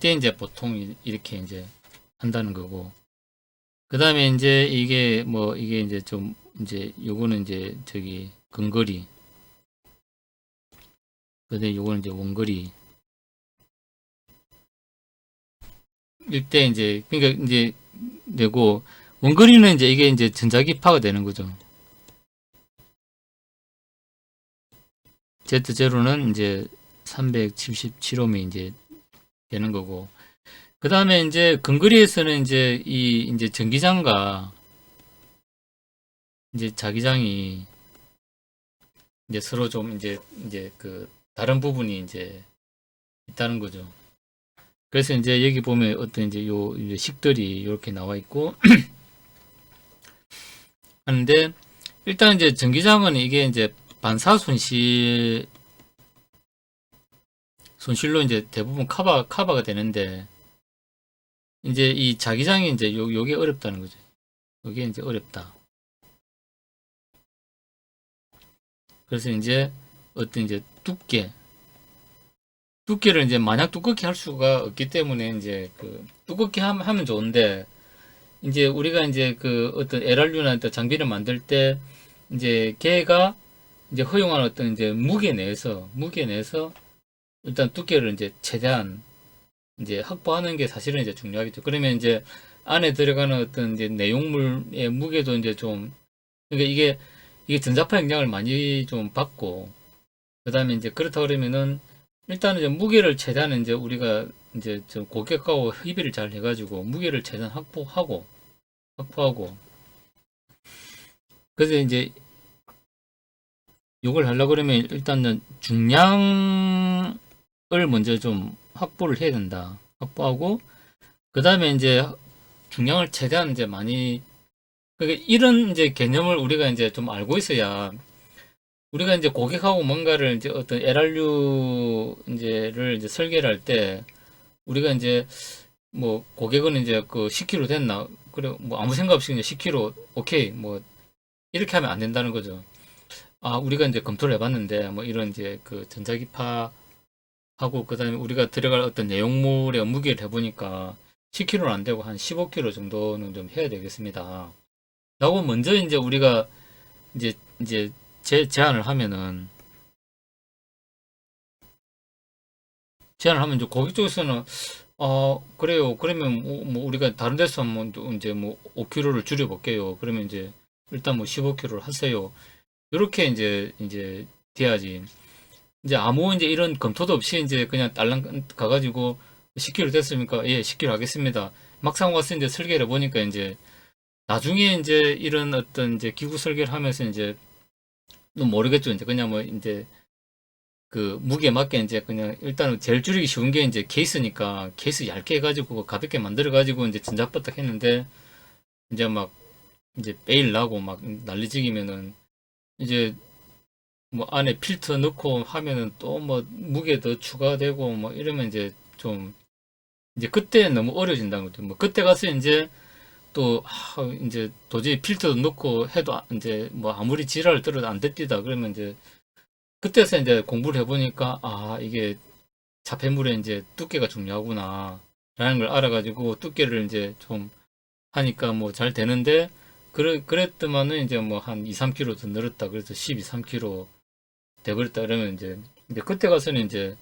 때 이제 보통 이렇게 이제 한다는 거고. 그 다음에 이제 이게 뭐 이게 이제 좀 이제 요거는 이제 저기 근거리. 그다음에 요거는 이제 원거리. 일 때 이제 그러니까 이제 되고 원거리는 이제 이게 이제 전자기파가 되는 거죠. Z0는 이제 377옴이 이제 되는 거고. 그 다음에 이제 근거리에서는 이제 이 이제 전기장과 이제 자기장이 이제 서로 좀 이제 그 다른 부분이 이제 있다는 거죠. 그래서 이제 여기 보면 어떤 이제 요 이제 식들이 이렇게 나와 있고 하는데 일단 이제 전기장은 이게 이제 반사 손실로 이제 대부분 커버가 되는데 이제 이 자기장이 이제 요게 어렵다는 거죠. 요게 이제 어렵다. 그래서 이제 어떤 이제 두께를 이제 마냥 두껍게 할 수가 없기 때문에 이제 그 두껍게 하면 좋은데 이제 우리가 이제 그 어떤 LRU나 어떤 장비를 만들 때 이제 걔가 이제 허용한 어떤 이제 무게 내에서 일단 두께를 이제 최대한 이제 확보하는 게 사실은 이제 중요하겠죠. 그러면 이제 안에 들어가는 어떤 이제 내용물의 무게도 이제 좀 그러니까 이게 전자파 영향을 많이 좀 받고 그다음에 이제 그렇다 그러면은 일단은 이제 무게를 최대한 이제 우리가 이제 좀 고객하고 협의를 잘 해가지고 무게를 최대한 확보하고 그래서 이제 요걸 하려고 그러면 일단은 중량을 먼저 좀 확보를 해야 된다. 확보하고 그 다음에 이제 중량을 최대한 이제 많이, 그러니까 이런 이제 개념을 우리가 이제 좀 알고 있어야 우리가 이제 고객하고 뭔가를 이제 어떤 LRU 이제를 이제 설계를 할 때 우리가 이제 뭐 고객은 이제 그 10kg 됐나? 그래 뭐 아무 생각 없이 그냥 10kg 오케이 뭐 이렇게 하면 안 된다는 거죠. 아 우리가 이제 검토를 해봤는데 뭐 이런 이제 그 전자기파 하고 그다음에 우리가 들어갈 어떤 내용물의 무게를 해보니까 10kg는 안 되고 한 15kg 정도는 좀 해야 되겠습니다. 라고 먼저 이제 우리가 이제 제안을 하면은 제안을 하면 이제 고객 쪽에서는 그래요. 그러면 뭐 우리가 다른 데서 뭐 이제 뭐 5kg를 줄여 볼게요. 그러면 이제 일단 뭐 15kg를 하세요. 이렇게 이제 돼야지. 이제 아무 이제 이런 검토도 없이 이제 그냥 딸랑 가가지고 10kg 됐습니까? 예, 10kg 하겠습니다. 막상 와서 이제 설계를 해보니까 이제 나중에 이제 이런 어떤 이제 기구 설계를 하면서 이제 또 모르겠죠. 이제 그냥 뭐 이제 그 무게에 맞게 이제 그냥 일단은 제일 줄이기 쉬운 게 이제 케이스니까 케이스 얇게 해가지고 가볍게 만들어가지고 이제 전자바닥 했는데 이제 막 이제 베일 나고 막 난리지기면은 이제 뭐 안에 필터 넣고 하면은 또 뭐 무게 더 추가되고 뭐 이러면 이제 좀 이제 그때 너무 어려진다는 거죠. 뭐 그때 가서 이제 또 이제 도저히 필터도 넣고 해도 이제 뭐 아무리 지랄을 떨어도 안 됐디다 그러면 이제 그때서 이제 공부를 해보니까 이게 자폐물의 이제 두께가 중요하구나 라는 걸 알아가지고 두께를 이제 좀 하니까 뭐 잘 되는데 그랬더만은 이제 뭐 한 2, 3kg 더 늘었다 그래서 12, 3kg 돼버렸다 그러면 이제 그때 가서는 이제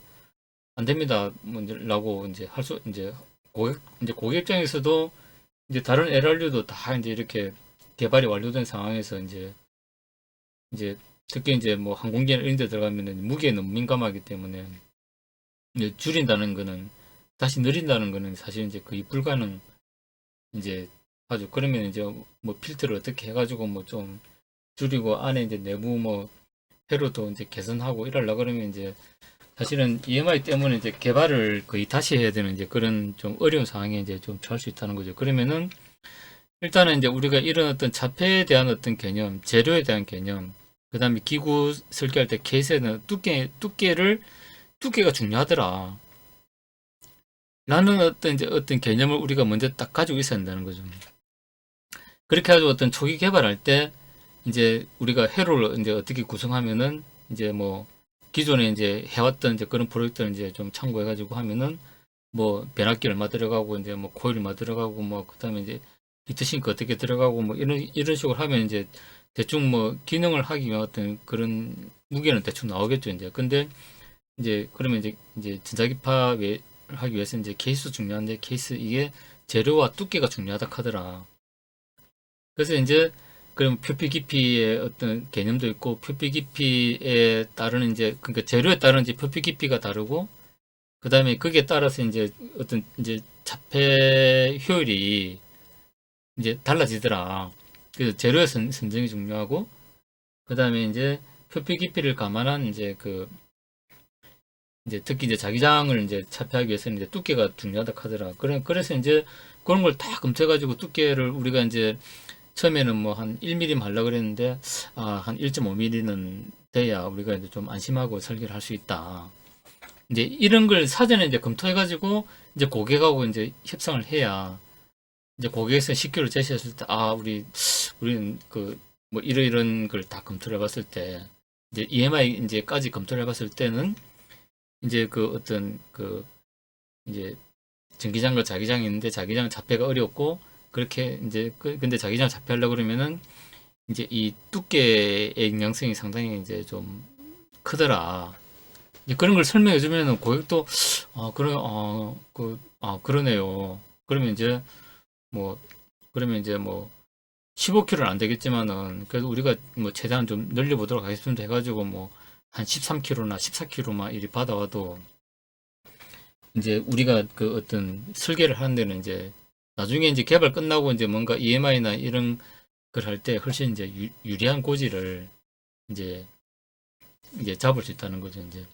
안 됩니다 뭐 이제 라고 이제 할 수 이제 고객 입장에서도 이제 다른 LRU도 다 이제 이렇게 개발이 완료된 상황에서 이제 특히 이제 뭐 항공기나 이런 데 들어가면은 무게에 너무 민감하기 때문에 이제 줄인다는 거는 다시 늘린다는 거는 사실 이제 거의 불가능 이제 하죠. 그러면 이제 뭐 필터를 어떻게 해가지고 뭐 좀 줄이고 안에 이제 내부 뭐 회로도 이제 개선하고 이러려 그러면 이제 사실은 EMI 때문에 이제 개발을 거의 다시 해야 되는 이제 그런 좀 어려운 상황에 이제 좀 처할 수 있다는 거죠. 그러면은 일단은 이제 우리가 이런 어떤 자폐에 대한 어떤 개념, 재료에 대한 개념, 그 다음에 기구 설계할 때 케이스에는 두께가 중요하더라. 라는 어떤 이제 어떤 개념을 우리가 먼저 딱 가지고 있어야 한다는 거죠. 그렇게 해가지고 어떤 초기 개발할 때 이제 우리가 회로를 이제 어떻게 구성하면은 이제 뭐 기존에 이제 해왔던 이제 그런 프로젝트를 이제 좀 참고해가지고 하면은 뭐 변압기 얼마 들어가고 이제 뭐 코일 얼마 들어가고 뭐 그다음에 이제 히트싱크 어떻게 들어가고 뭐 이런 식으로 하면 이제 대충 뭐 기능을 하기 위한 어떤 그런 무게는 대충 나오겠죠 이제. 근데 이제 그러면 이제 전자기파 하기 위해서 이제 케이스 중요한데 케이스 이게 재료와 두께가 중요하다 하더라. 그래서 이제 그럼 표피 깊이의 어떤 개념도 있고 표피 깊이에 따른 이제 그러니까 재료에 따른 이제 표피 깊이가 다르고 그다음에 거기에 따라서 이제 어떤 이제 자폐 효율이 이제 달라지더라. 그래서 재료의 선정이 중요하고 그다음에 이제 표피 깊이를 감안한 이제 그 이제 특히 이제 자기장을 이제 차폐하기 위해서는 이제 두께가 중요하다 하더라. 그래서 이제 그런 걸 다 검토해가지고 두께를 우리가 이제 처음에는 뭐 한 1mm 하려고 그랬는데 한 1.5mm는 돼야 우리가 이제 좀 안심하고 설계를 할 수 있다. 이제 이런 걸 사전에 이제 검토해가지고 이제 고객하고 이제 협상을 해야 이제 고객에서 10kg 제시했을 때 우리는 그 뭐 이런 걸 다 검토를 해봤을 때 이제 EMI 이제까지 검토를 해봤을 때는 이제 그 어떤 그 이제 전기장과 자기장이 있는데 자기장 자폐가 어렵고 그렇게 이제 근데 자기장 자폐하려고 그러면은 이제 이 두께의 영향성이 상당히 이제 좀 크더라. 이제 그런 걸 설명해 주면은 고객도 그러네요. 그러면 이제 뭐 그러면 이제 뭐 15kg는 안 되겠지만은 그래도 우리가 뭐 최대한 좀 늘려보도록 하겠습니다 해가지고 뭐 한 13kg나 14kg만 이리 받아와도 이제 우리가 그 어떤 설계를 하는 데는 이제 나중에 이제 개발 끝나고 이제 뭔가 EMI나 이런 걸 할 때 훨씬 이제 유리한 고지를 이제 잡을 수 있다는 거죠 이제.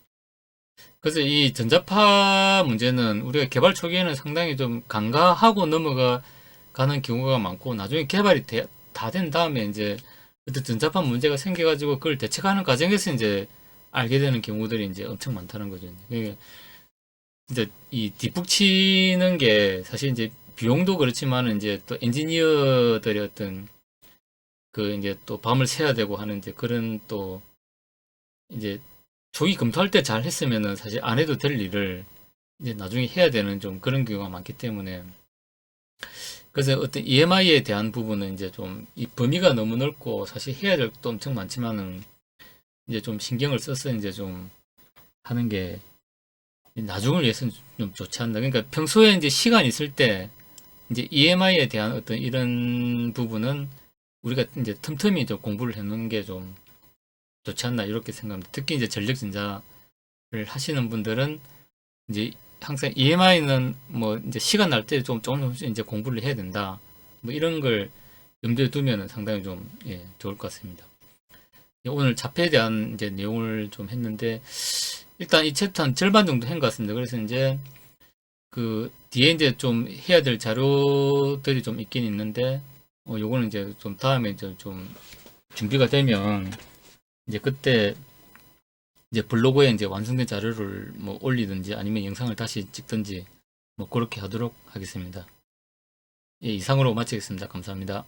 그래서 이 전자파 문제는 우리가 개발 초기에는 상당히 좀 간과하고 가는 경우가 많고, 나중에 개발이 다 된 다음에 이제 어떤 전자판 문제가 생겨가지고 그걸 대책하는 과정에서 이제 알게 되는 경우들이 이제 엄청 많다는 거죠. 그러니까 이제 이 뒷북 치는 게 사실 이제 비용도 그렇지만 이제 또 엔지니어들의 어떤 그 이제 또 밤을 새야 되고 하는 이제 그런 또 이제 조기 검토할 때 잘 했으면은 사실 안 해도 될 일을 이제 나중에 해야 되는 좀 그런 경우가 많기 때문에, 그래서 어떤 EMI에 대한 부분은 이제 좀 이 범위가 너무 넓고 사실 해야 될 것도 엄청 많지만은 이제 좀 신경을 써서 이제 좀 하는 게 나중을 위해서는 좀 좋지 않나. 그러니까 평소에 이제 시간 있을 때 이제 EMI에 대한 어떤 이런 부분은 우리가 이제 틈틈이 좀 공부를 해놓는 게 좀 좋지 않나 이렇게 생각합니다. 특히 이제 전력전자를 하시는 분들은 이제 항상 EMI는 뭐 이제 시간 날 때 좀 조금씩 이제 공부를 해야 된다. 뭐 이런 걸 염두에 두면은 상당히 좀 좋을 것 같습니다. 오늘 자폐에 대한 이제 내용을 좀 했는데 일단 이 챕터 한 절반 정도 한 것 같습니다. 그래서 이제 그 뒤에 이제 좀 해야 될 자료들이 좀 있긴 있는데 요거는 이제 좀 다음에 이제 좀 준비가 되면 이제 그때 이제 블로그에 이제 완성된 자료를 뭐 올리든지 아니면 영상을 다시 찍든지 뭐 그렇게 하도록 하겠습니다. 예, 이상으로 마치겠습니다. 감사합니다.